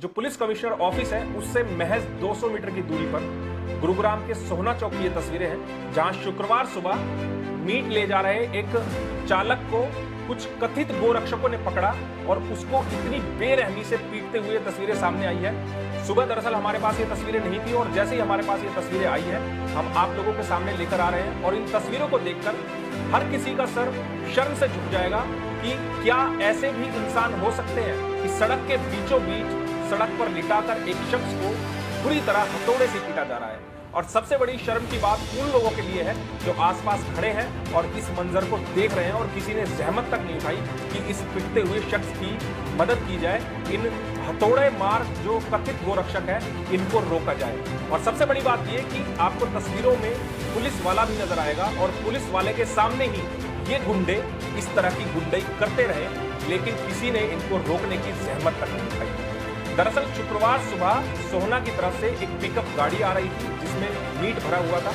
जो police commissioner office है उससे महज 200 मीटर की दूरी पर गुरुग्राम के सोहना चौक की ये तस्वीरें हैं, जहां शुक्रवार सुबह मीट ले जा रहे एक चालक को कुछ कथित गोरक्षकों ने पकड़ा और उसको इतनी बेरहमी से पीटते हुए तस्वीरें सामने आई है। सुबह दरअसल हमारे पास ये तस्वीरें नहीं थी और जैसे ही हमारे पास ये तस्वीरें आई है हम आप लोगों के सामने लेकर आ रहे हैं और इन तस्वीरों को देखकर हर किसी का सर शर्म से झुक जाएगा कि क्या ऐसे भी इंसान हो सकते हैं कि सड़क के बीचों बीच सड़क पर लिटाकर एक शख्स को बुरी तरह हथौड़े से पीटा जा रहा है। और सबसे बड़ी शर्म की बात उन लोगों के लिए है जो आसपास खड़े हैं और इस मंजर को देख रहे हैं और किसी ने जहमत तक नहीं उठाई कि इस पिटते हुए शख्स की मदद की जाए, इन हथौड़े मार जो कथित गोरक्षक है इनको रोका जाए। और सबसे बड़ी बात यह कि आपको तस्वीरों में पुलिस वाला भी नजर आएगा और पुलिस वाले के सामने ही ये गुंडे इस तरह की गुंडई करते रहे, लेकिन किसी ने इनको रोकने की जहमत तक नहीं उठाई। दरअसल शुक्रवार सुबह सोहना की तरफ से एक पिकअप गाड़ी आ रही थी जिसमें मीट भरा हुआ था।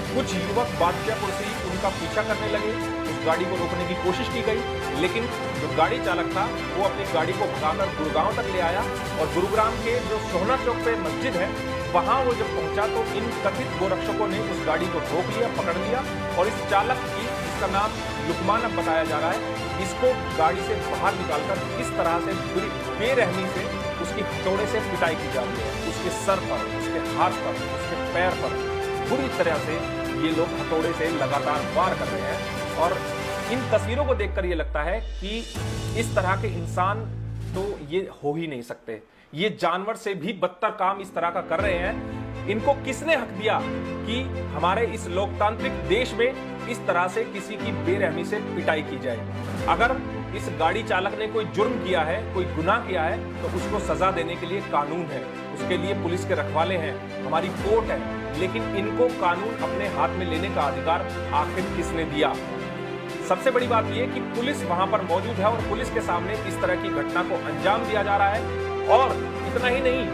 कुछ युवक बादशाहपुर से ही उनका पीछा करने लगे, उस गाड़ी को रोकने की कोशिश की गई, लेकिन जो गाड़ी चालक था वो अपनी गाड़ी को भगाकर गुरुगांव तक ले आया और गुरुग्राम के जो सोहना चौक पे मस्जिद है वहां वो जब पहुंचा तो इन कथित गोरक्षकों ने उस गाड़ी को रोक लिया, पकड़ लिया और इस चालक की, जिसका नाम लुकमान अब बताया जा रहा है, इसको गाड़ी से बाहर निकालकर इस तरह से पूरी बेरहमी से उसकी हथौड़े से पिटाई की जा रही है। उसके सर पर, उसके हाथ पर, उसके पैर पर बुरी तरह से ये लोग हथौड़े से लगातार वार कर रहे हैं। और इन तस्वीरों को देखकर ये लगता है कि इस तरह के इंसान तो ये हो ही नहीं सकते। ये जानवर से भी बदतर काम इस तरह का कर रहे हैं। इनको किसने हक दिया कि हमारे इस लोकतांत्रिक देश में इस तरह से किसी की बेरहमी से पिटाई की जाए? अगर इस गाड़ी चालक ने कोई जुर्म किया है, कोई गुनाह किया है, तो उसको सजा देने के लिए कानून है, उसके लिए पुलिस के रखवाले हैं, हमारी कोर्ट है, लेकिन इनको कानून अपने हाथ में लेने का अधिकार आखिर किसने दिया? सबसे बड़ी बात यह कि पुलिस वहां पर मौजूद है और पुलिस के सामने इस तरह की घटना को अंजाम दिया जा रहा है। और इतना ही नहीं,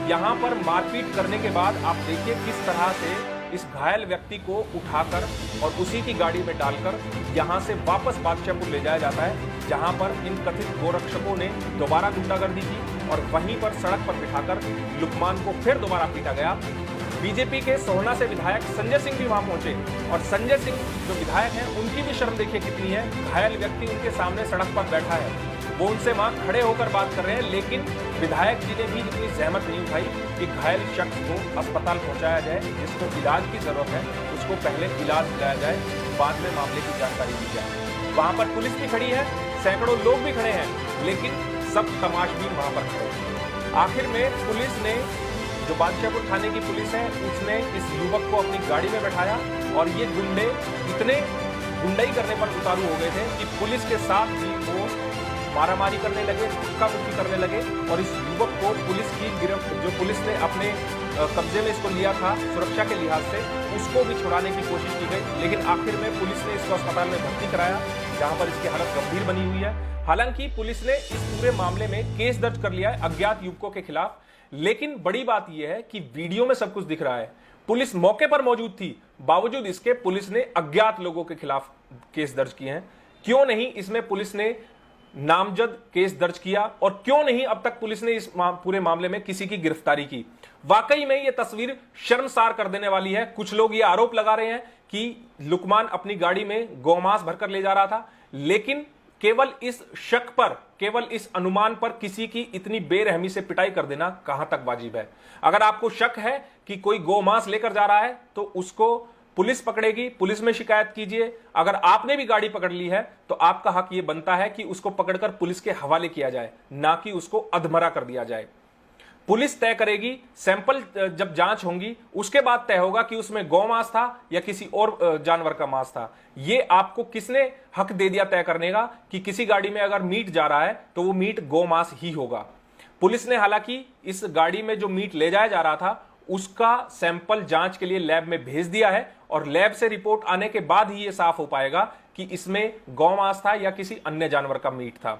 यहां पर मारपीट करने के बाद आप देखिए किस तरह से इस घायल व्यक्ति को उठाकर और उसी की गाड़ी में डालकर यहां से वापस बादशाहपुर ले जाया जाता है, जहां पर इन कथित गोरक्षकों ने दोबारा गुंडागर्दी की और वहीं पर सड़क पर बिठाकर लुकमान को फिर दोबारा पीटा गया। बीजेपी के सोहना से विधायक संजय सिंह भी वहां पहुंचे और संजय सिंह जो विधायक हैं उनकी भी शर्म देखिए कितनी है। घायल व्यक्ति उनके सामने सड़क पर बैठा है, वो उनसे वहां खड़े होकर बात कर रहे हैं, लेकिन विधायक जी ने भी इतनी जहमत नहीं उठाई कि घायल शख्स को अस्पताल पहुंचाया जाए, जिसको इलाज की जरूरत है उसको पहले इलाज दिलाया जाए, बाद में मामले की जानकारी दी जाए। वहां पर पुलिस भी खड़ी है, सैकड़ों लोग भी खड़े हैं, लेकिन सब तमाशबीन वहां पर खड़े हैं। आखिर में पुलिस ने, जो बादशाहपुर थाने की पुलिस है, उसने इस युवक को अपनी गाड़ी में बैठाया और ये गुंडे इतने गुंडई करने पर उतारू हो गए थे कि पुलिस के साथ भी वो मारामारी करने लगे, धक्का मुक्की करने लगे और इस युवक को पुलिस की गिरफ्त, जो पुलिस ने अपने कब्जे में इसको लिया था सुरक्षा के लिहाज से, उसको भी छुड़ाने की कोशिश की गई, लेकिन आखिर में पुलिस ने इसको अस्पताल में भर्ती कराया, जहां पर इसकी हालत गंभीर बनी हुई है। हालांकि पुलिस ने इस पूरे मामले में केस दर्ज कर लिया है अज्ञात युवकों के खिलाफ, लेकिन बड़ी बात यह है कि वीडियो में सब कुछ दिख रहा है, पुलिस मौके पर मौजूद थी, बावजूद इसके पुलिस ने अज्ञात लोगों के खिलाफ केस दर्ज किए हैं। क्यों नहीं इसमें पुलिस ने नामजद केस दर्ज किया और क्यों नहीं अब तक पुलिस ने इस पूरे मामले में किसी की गिरफ्तारी की? वाकई में यह तस्वीर शर्मसार कर देने वाली है। कुछ लोग यह आरोप लगा रहे हैं कि लुकमान अपनी गाड़ी में गौमांस भरकर ले जा रहा था, लेकिन केवल इस शक पर, केवल इस अनुमान पर किसी की इतनी बेरहमी से पिटाई कर देना कहां तक वाजिब है? अगर आपको शक है कि कोई गौमांस लेकर जा रहा है तो उसको पुलिस पकड़ेगी, पुलिस में शिकायत कीजिए। अगर आपने भी गाड़ी पकड़ ली है तो आपका हक यह बनता है कि उसको पकड़कर पुलिस के हवाले किया जाए, ना कि उसको अधमरा कर दिया जाए। पुलिस तय करेगी, सैंपल जब जांच होंगी उसके बाद तय होगा कि उसमें गौमांस था या किसी और जानवर का मांस था। यह आपको किसने हक दे दिया तय करने का कि किसी गाड़ी में अगर मीट जा रहा है तो वो मीट गौमांस ही होगा? पुलिस ने हालांकि इस गाड़ी में जो मीट ले जाया जा रहा था उसका सैंपल जांच के लिए लैब में भेज दिया है और लैब से रिपोर्ट आने के बाद ही यह साफ हो पाएगा कि इसमें गौमांस था या किसी अन्य जानवर का मीट था।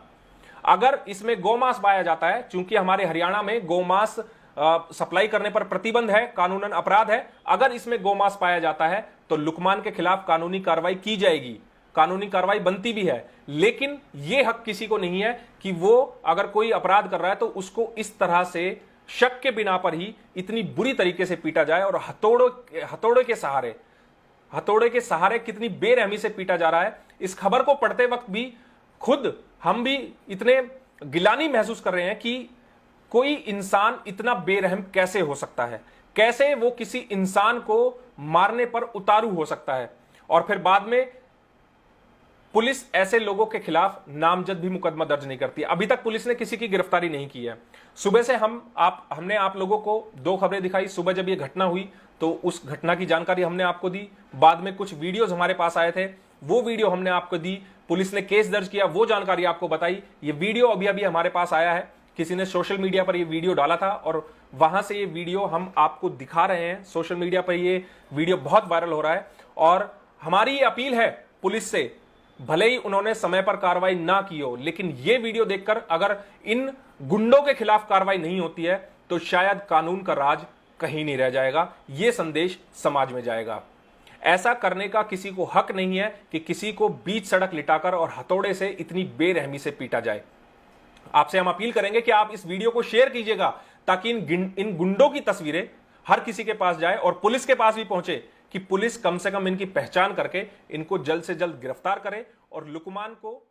अगर इसमें गौमांस पाया जाता है, चूंकि हमारे हरियाणा में गौमांस सप्लाई करने पर प्रतिबंध है, कानूनन अपराध है, अगर इसमें गौमांस पाया जाता है तो लुकमान के खिलाफ कानूनी कार्रवाई की जाएगी, कानूनी कार्रवाई बनती भी है। लेकिन यह हक किसी को नहीं है कि वो अगर कोई अपराध कर रहा है तो उसको इस तरह से शक के बिना पर ही इतनी बुरी तरीके से पीटा जाए और हथौड़े के सहारे कितनी बेरहमी से पीटा जा रहा है। इस खबर को पढ़ते वक्त भी खुद हम भी इतने गिलानी महसूस कर रहे हैं कि कोई इंसान इतना बेरहम कैसे हो सकता है, कैसे वो किसी इंसान को मारने पर उतारू हो सकता है। और फिर बाद में पुलिस ऐसे लोगों के खिलाफ नामजद भी मुकदमा दर्ज नहीं करती। अभी तक पुलिस ने किसी की गिरफ्तारी नहीं की है। सुबह से हमने आप लोगों को दो खबरें दिखाई। सुबह जब ये घटना हुई तो उस घटना की जानकारी हमने आपको दी, बाद में कुछ वीडियोज हमारे पास आए थे, वो वीडियो हमने आपको दी, पुलिस ने केस दर्ज किया, वो जानकारी आपको बताई। ये वीडियो अभी अभी हमारे पास आया है, किसी ने सोशल मीडिया पर ये वीडियो डाला था और वहां से ये वीडियो हम आपको दिखा रहे हैं। सोशल मीडिया पर ये वीडियो बहुत वायरल हो रहा है और हमारी ये अपील है पुलिस से, भले ही उन्होंने समय पर कार्रवाई ना की हो, लेकिन ये वीडियो देखकर अगर इन गुंडों के खिलाफ कार्रवाई नहीं होती है तो शायद कानून का राज कहीं नहीं रह जाएगा। ये संदेश समाज में जाएगा। ऐसा करने का किसी को हक नहीं है कि किसी को बीच सड़क लिटाकर और हथौड़े से इतनी बेरहमी से पीटा जाए। आपसे हम अपील करेंगे कि आप इस वीडियो को शेयर कीजिएगा ताकि इन गुंडों की तस्वीरें हर किसी के पास जाए और पुलिस के पास भी पहुंचे कि पुलिस कम से कम इनकी पहचान करके इनको जल्द से जल्द गिरफ्तार करे और लुकमान को